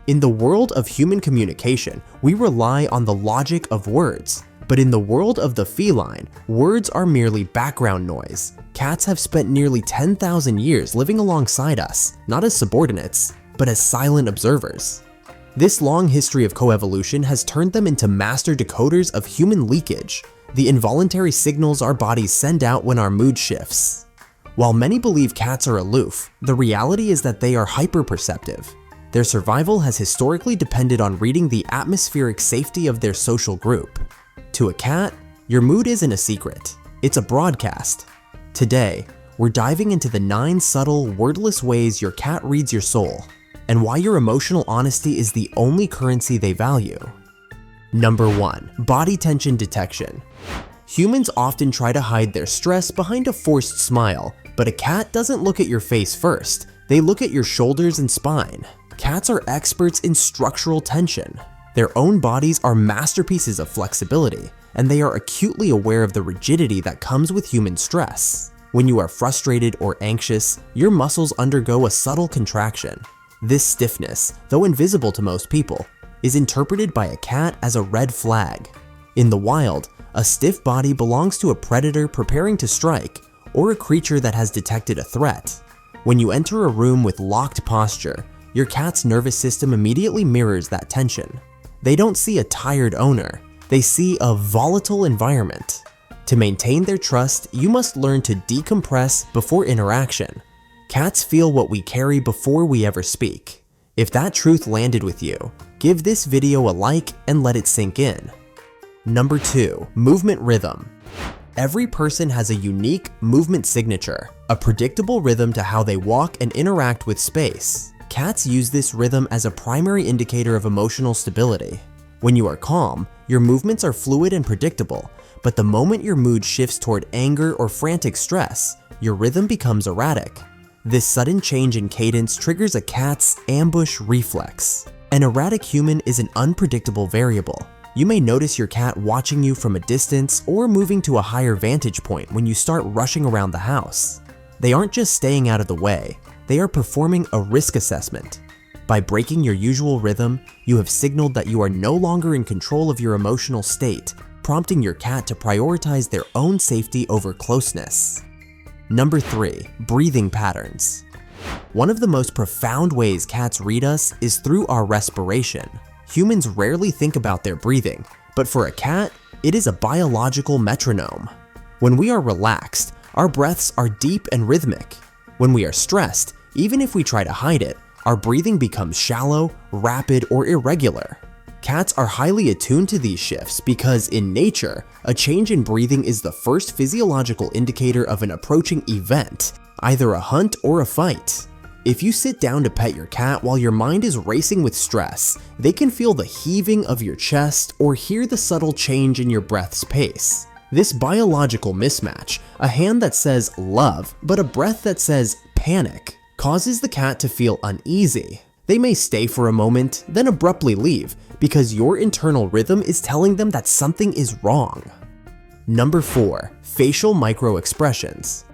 In the world of human communication, we rely on the logic of words. But in the world of the feline, words are merely background noise. Cats have spent nearly 10,000 years living alongside us, not as subordinates, but as silent observers. This long history of coevolution has turned them into master decoders of human leakage, the involuntary signals our bodies send out when our mood shifts. While many believe cats are aloof, the reality is that they are hyperperceptive. Their survival has historically depended on reading the atmospheric safety of their social group. To a cat, your mood isn't a secret, it's a broadcast. Today, we're diving into the 9 subtle, wordless ways your cat reads your soul, and why your emotional honesty is the only currency they value. Number 1. Body tension detection. Humans often try to hide their stress behind a forced smile, but a cat doesn't look at your face first, they look at your shoulders and spine. Cats are experts in structural tension. Their own bodies are masterpieces of flexibility, and they are acutely aware of the rigidity that comes with human stress. When you are frustrated or anxious, your muscles undergo a subtle contraction. This stiffness, though invisible to most people, is interpreted by a cat as a red flag. In the wild, a stiff body belongs to a predator preparing to strike, or a creature that has detected a threat. When you enter a room with locked posture, your cat's nervous system immediately mirrors that tension. They don't see a tired owner, they see a volatile environment. To maintain their trust, you must learn to decompress before interaction. Cats feel what we carry before we ever speak. If that truth landed with you, give this video a like and let it sink in. Number 2. Movement rhythm. Every person has a unique movement signature, a predictable rhythm to how they walk and interact with space. Cats use this rhythm as a primary indicator of emotional stability. When you are calm, your movements are fluid and predictable, but the moment your mood shifts toward anger or frantic stress, your rhythm becomes erratic. This sudden change in cadence triggers a cat's ambush reflex. An erratic human is an unpredictable variable. You may notice your cat watching you from a distance or moving to a higher vantage point when you start rushing around the house. They aren't just staying out of the way, they are performing a risk assessment. By breaking your usual rhythm, you have signaled that you are no longer in control of your emotional state, prompting your cat to prioritize their own safety over closeness. Number 3. Breathing patterns. One of the most profound ways cats read us is through our respiration. Humans rarely think about their breathing, but for a cat, it is a biological metronome. When we are relaxed, our breaths are deep and rhythmic. When we are stressed, even if we try to hide it, our breathing becomes shallow, rapid, or irregular. Cats are highly attuned to these shifts because, in nature, a change in breathing is the first physiological indicator of an approaching event, either a hunt or a fight. If you sit down to pet your cat while your mind is racing with stress, they can feel the heaving of your chest or hear the subtle change in your breath's pace. This biological mismatch, a hand that says love but a breath that says panic, causes the cat to feel uneasy. They may stay for a moment, then abruptly leave, because your internal rhythm is telling them that something is wrong. Number 4. Facial microexpressions.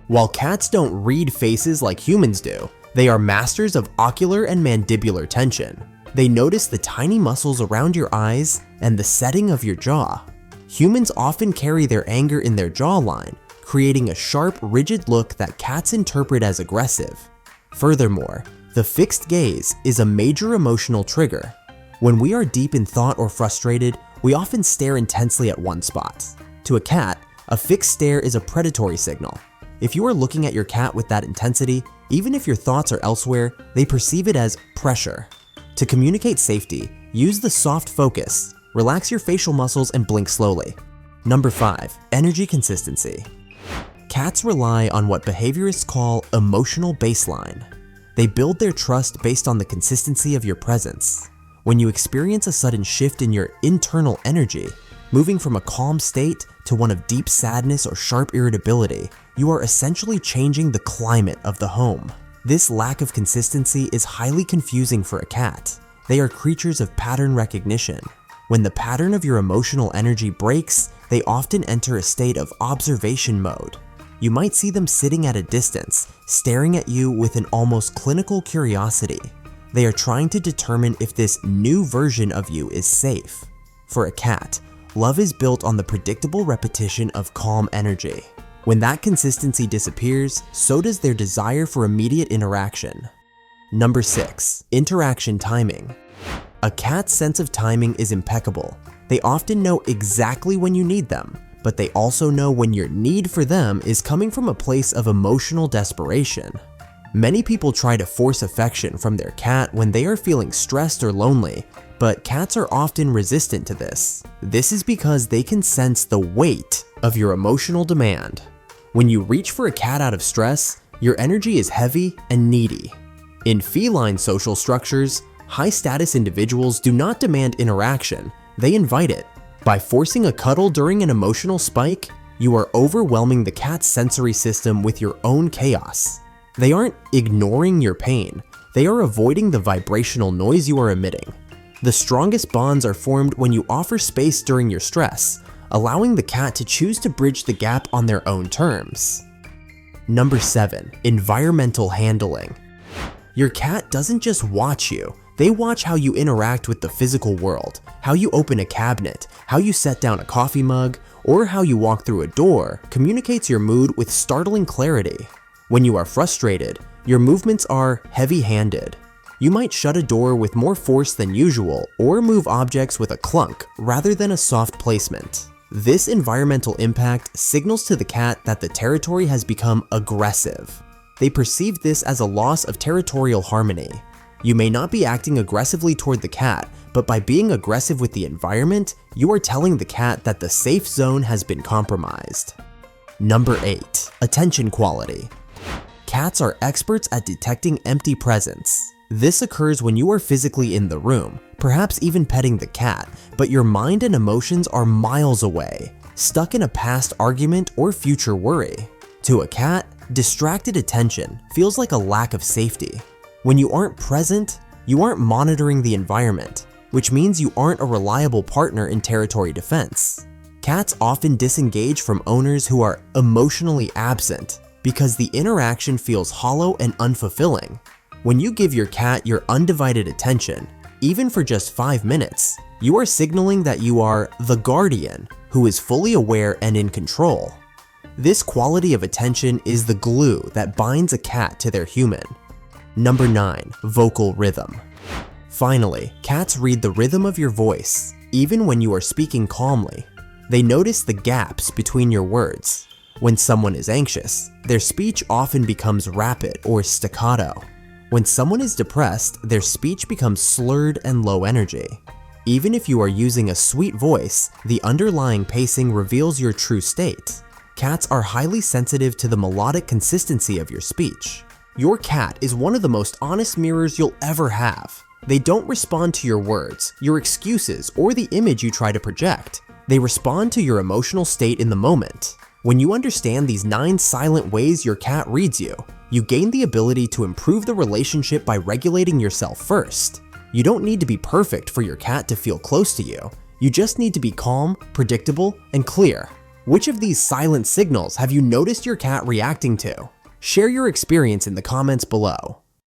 While cats don't read faces like humans do, they are masters of ocular and mandibular tension. They notice the tiny muscles around your eyes and the setting of your jaw. Humans often carry their anger in their jawline, creating a sharp, rigid look that cats interpret as aggressive. Furthermore, the fixed gaze is a major emotional trigger. When we are deep in thought or frustrated, we often stare intensely at one spot. To a cat, a fixed stare is a predatory signal. If you are looking at your cat with that intensity, even if your thoughts are elsewhere, they perceive it as pressure. To communicate safety, use the soft focus, relax your facial muscles, and blink slowly. Number 5. Energy consistency. Cats rely on what behaviorists call emotional baseline. They build their trust based on the consistency of your presence. When you experience a sudden shift in your internal energy, moving from a calm state to one of deep sadness or sharp irritability, you are essentially changing the climate of the home. This lack of consistency is highly confusing for a cat. They are creatures of pattern recognition. When the pattern of your emotional energy breaks, they often enter a state of observation mode. You might see them sitting at a distance, staring at you with an almost clinical curiosity. They are trying to determine if this new version of you is safe. For a cat, love is built on the predictable repetition of calm energy. When that consistency disappears, so does their desire for immediate interaction. Number 6. Interaction timing. A cat's sense of timing is impeccable. They often know exactly when you need them, but they also know when your need for them is coming from a place of emotional desperation. Many people try to force affection from their cat when they are feeling stressed or lonely, but cats are often resistant to this. This is because they can sense the weight of your emotional demand. When you reach for a cat out of stress, your energy is heavy and needy. In feline social structures, high-status individuals do not demand interaction, they invite it. By forcing a cuddle during an emotional spike, you are overwhelming the cat's sensory system with your own chaos. They aren't ignoring your pain, they are avoiding the vibrational noise you are emitting. The strongest bonds are formed when you offer space during your stress, allowing the cat to choose to bridge the gap on their own terms. Number 7. Environmental handling. Your cat doesn't just watch you, they watch how you interact with the physical world, how you open a cabinet, how you set down a coffee mug, or how you walk through a door communicates your mood with startling clarity. When you are frustrated, your movements are heavy-handed. You might shut a door with more force than usual or move objects with a clunk rather than a soft placement. This environmental impact signals to the cat that the territory has become aggressive. They perceive this as a loss of territorial harmony. You may not be acting aggressively toward the cat, but by being aggressive with the environment, you are telling the cat that the safe zone has been compromised. Number 8. Attention quality. Cats are experts at detecting empty presence. This occurs when you are physically in the room, perhaps even petting the cat, but your mind and emotions are miles away, stuck in a past argument or future worry. To a cat, distracted attention feels like a lack of safety. When you aren't present, you aren't monitoring the environment, which means you aren't a reliable partner in territory defense. Cats often disengage from owners who are emotionally absent because the interaction feels hollow and unfulfilling. When you give your cat your undivided attention, even for just 5 minutes, you are signaling that you are the guardian who is fully aware and in control. This quality of attention is the glue that binds a cat to their human. Number 9. Vocal rhythm. Finally, cats read the rhythm of your voice, even when you are speaking calmly. They notice the gaps between your words. When someone is anxious, their speech often becomes rapid or staccato. When someone is depressed, their speech becomes slurred and low energy. Even if you are using a sweet voice, the underlying pacing reveals your true state. Cats are highly sensitive to the melodic consistency of your speech. Your cat is one of the most honest mirrors you'll ever have. They don't respond to your words, your excuses, or the image you try to project. They respond to your emotional state in the moment. When you understand these 9 silent ways your cat reads you, you gain the ability to improve the relationship by regulating yourself first. You don't need to be perfect for your cat to feel close to you. You just need to be calm, predictable, and clear. Which of these silent signals have you noticed your cat reacting to? Share your experience in the comments below.